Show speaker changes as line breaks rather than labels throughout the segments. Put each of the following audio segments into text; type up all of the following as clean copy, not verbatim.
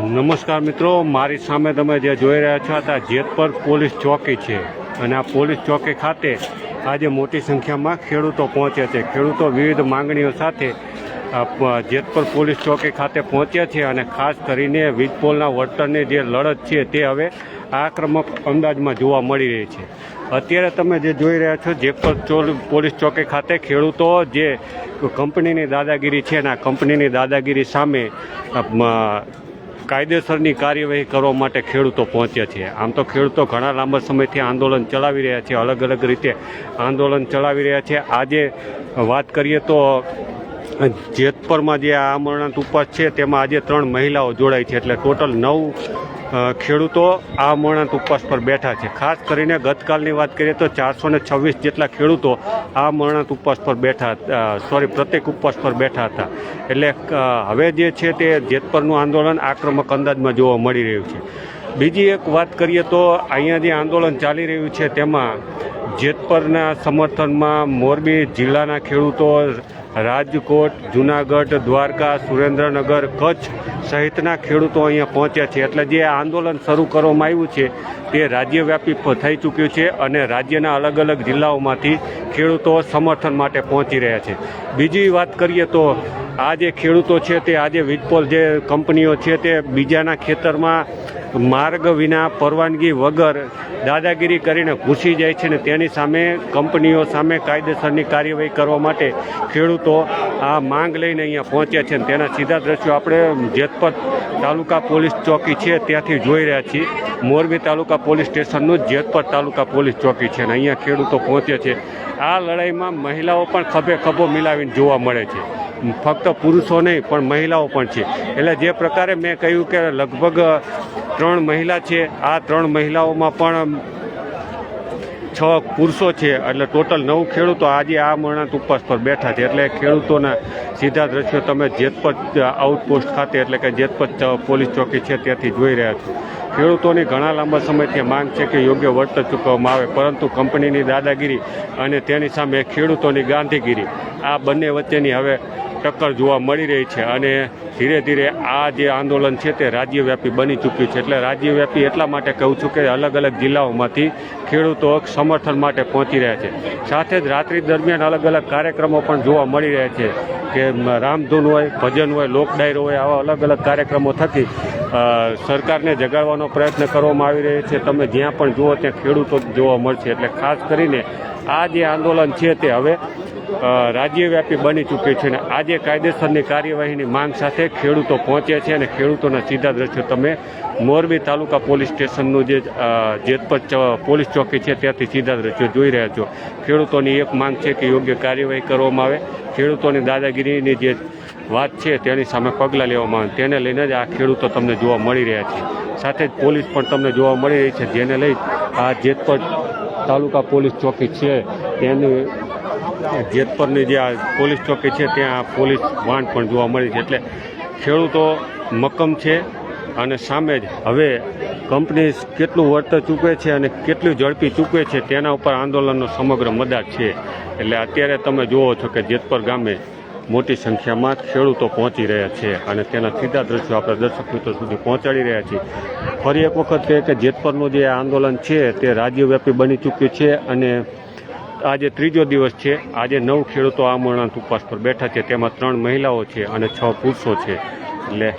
નમસ્કાર મિત્રો, મારી સામે તમે જે જોઈ રહ્યા છો આ જેતપર પોલીસ ચોકી છે અને આ પોલીસ ચોકી ખાતે આજે મોટી સંખ્યામાં ખેડૂતો પહોંચ્યા છે. ખેડૂતો વિવિધ માંગણીઓ સાથે જેતપર પોલીસ ચોકી ખાતે પહોંચ્યા છે અને ખાસ કરીને વીજપોલના વળતરની જે લડત છે તે હવે આક્રમક અંદાજમાં જોવા મળી રહી છે. અત્યારે તમે જે જોઈ રહ્યા છો જેતપર પોલીસ ચોકી ખાતે ખેડૂતો જે કંપનીની દાદાગીરી છે અને આ કંપનીની દાદાગીરી સામે કાયદેસરની કાર્યવાહી કરવા માટે ખેડૂતો પહોંચ્યા છે. આમ તો ખેડૂતો ઘણા લાંબા સમયથી આંદોલન ચલાવી રહ્યા છે, અલગ અલગ રીતે આંદોલન ચલાવી રહ્યા છે. આજે વાત કરીએ તો જેતપરમાં જે આ આમરણાંત ઉપવાસ છે તેમાં આજે 3 મહિલાઓ જોડાઈ છે, એટલે ટોટલ 9 ખેડૂતો આ આમરણાંત ઉપવાસ પર બેઠા છે. ખાસ કરીને ગતકાલની વાત કરીએ તો 426 જેટલા ખેડૂતો આ આમરણાંત ઉપવાસ પર પ્રત્યેક ઉપવાસ પર બેઠા હતા. એટલે હવે જે છે તે જેતપરનું આંદોલન આક્રમક અંદાજમાં જોવા મળી રહ્યું છે. બીજી એક વાત કરીએ તો અહીંયા જે આંદોલન ચાલી રહ્યું છે તેમાં જેતપરના સમર્થનમાં મોરબી જિલ્લાના ખેડૂતો, રાજકોટ, જૂનાગઢ, દ્વારકા, સુરેન્દ્રનગર, કચ્છ સહિતના ખેડૂતો અહીંયા પહોંચ્યા છે. એટલે જે આંદોલન શરૂ કરવામાં આવ્યું છે તે રાજ્યવ્યાપી થઈ ચૂક્યું છે અને રાજ્યના અલગ અલગ જિલ્લાઓમાંથી ખેડૂતો સમર્થન માટે પહોંચી રહ્યા છે. બીજી વાત કરીએ તો આ જે ખેડૂતો છે તે આજે વીજપોલ જે કંપનીઓ છે તે બીજાના ખેતરમાં માર્ગ વિના પરવાનગી વગર દાદાગીરી કરીને ઘૂસી જાય છે ને તેની સામે કંપનીઓ સામે કાયદેસરની કાર્યવાહી કરવા માટે ખેડૂતો આ માંગ લઈને અહીંયા પહોંચ્યા છે. તેના સીધા દ્રશ્યો આપણે જેતપર તાલુકા પોલીસ ચોકી છે ત્યાંથી જોઈ રહ્યા છીએ. મોરબી તાલુકા પોલીસ સ્ટેશનનું જેતપર તાલુકા પોલીસ ચોકી છે અને અહીંયા ખેડૂતો પહોંચ્યા છે. આ લડાઈમાં મહિલાઓ પણ ખભે ખભો મિલાવીને જોવા મળે છે. ફક્ત પુરુષો નહીં પણ મહિલાઓ પણ છે. એટલે જે પ્રકારે મેં કહ્યું કે લગભગ 3 મહિલા છે, આ 3 મહિલાઓમાં પણ 6 પુરુષો છે, એટલે ટોટલ 9 ખેડૂતો આજે આ આમરણાંત ઉપવાસ પર બેઠા છે. એટલે ખેડૂતોના સીધા દ્રશ્યો તમે જેતપર આઉટપોસ્ટ ખાતે એટલે કે જેતપર પોલીસ ચોકી છે ત્યાંથી જોઈ રહ્યા છો. ખેડૂતોની ઘણા લાંબા સમયથી માંગ છે કે યોગ્ય વળતર ચૂકવવામાં આવે, પરંતુ કંપનીની દાદાગીરી અને તેની સામે ખેડૂતોની ગાંધીગીરી આ બંને વચ્ચેની હવે ટક્કર જોવા મળી રહી છે અને ધીરે ધીરે આ જે આંદોલન છે તે રાજ્યવ્યાપી બની ચૂક્યું છે. એટલે રાજ્યવ્યાપી એટલા માટે કહું છું કે અલગ અલગ જિલ્લાઓમાંથી ખેડૂતો સમર્થન માટે પહોંચી રહ્યા છે. સાથે જ રાત્રિ દરમિયાન અલગ અલગ કાર્યક્રમો પણ જોવા મળી રહ્યા છે કે રામધૂન હોય, ભજન હોય, લોક ડાયરો હોય, આવા અલગ અલગ કાર્યક્રમો થકી સરકારને જગાડવાનો પ્રયત્ન કરવામાં આવી રહ્યો છે. તમે જ્યાં પણ જુઓ ત્યાં ખેડૂતો જોવા મળશે. એટલે ખાસ કરીને આ જે આંદોલન છે તે હવે રાજ્યવ્યાપી બની ચૂક્યું છે અને આજે કાયદેસરની કાર્યવાહીની માંગ સાથે ખેડૂતો પહોંચ્યા છે અને ખેડૂતોના સીધા દ્રશ્યો તમે મોરબી તાલુકા પોલીસ સ્ટેશનનું જે જેતપર પોલીસ ચોકી છે ત્યાંથી સીધા દ્રશ્યો જોઈ રહ્યા છો. ખેડૂતોની એક માંગ છે કે યોગ્ય કાર્યવાહી કરવામાં આવે, ખેડૂતોની દાદાગીરીની જે વાત છે તેની સામે પગલાં લેવામાં આવે, તેને લઈને જ આ ખેડૂતો તમને જોવા મળી રહ્યા છે. સાથે જ પોલીસ પણ તમને જોવા મળી રહી છે, જેને લઈ આ જેતપર તાલુકા પોલીસ ચોકી છે તેની જેતપરની જે આ પોલીસ ચોકી છે ત્યાં પોલીસ વાન પણ જોવા મળી છે. એટલે ખેડૂતો મક્કમ છે અને સામે જ હવે કંપની કેટલું વળતર ચૂકવે છે અને કેટલું ઝડપી ચૂકવે છે તેના ઉપર આંદોલનનો સમગ્ર મદાર છે. એટલે અત્યારે તમે જુઓ છો કે જેતપર ગામે મોટી સંખ્યામાં ખેડૂતો પહોંચી રહ્યા છે અને તેના સીધા દ્રશ્યો આપણે દર્શક મિત્રો સુધી પહોંચાડી રહ્યા છીએ. ફરી એક વખત કહે કે જેતપરનું જે આંદોલન છે તે રાજ્યવ્યાપી બની ચૂક્યું છે અને આજે 3જો દિવસ છે. આજે 9 ખેડૂતો આમરણાંત ઉપવાસ પર બેઠા છે, તેમાં 3 મહિલાઓ છે અને 6 પુરુષો છે. એટલે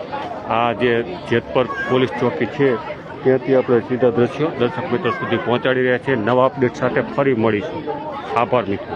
આ જે જેતપર પોલીસ ચોકી છે ત્યાંથી આપણે સીધા દ્રશ્યો દર્શક મિત્રો સુધી પહોંચાડી રહ્યા છીએ. નવા અપડેટ સાથે ફરી મળીશું. આભાર મિત્રો.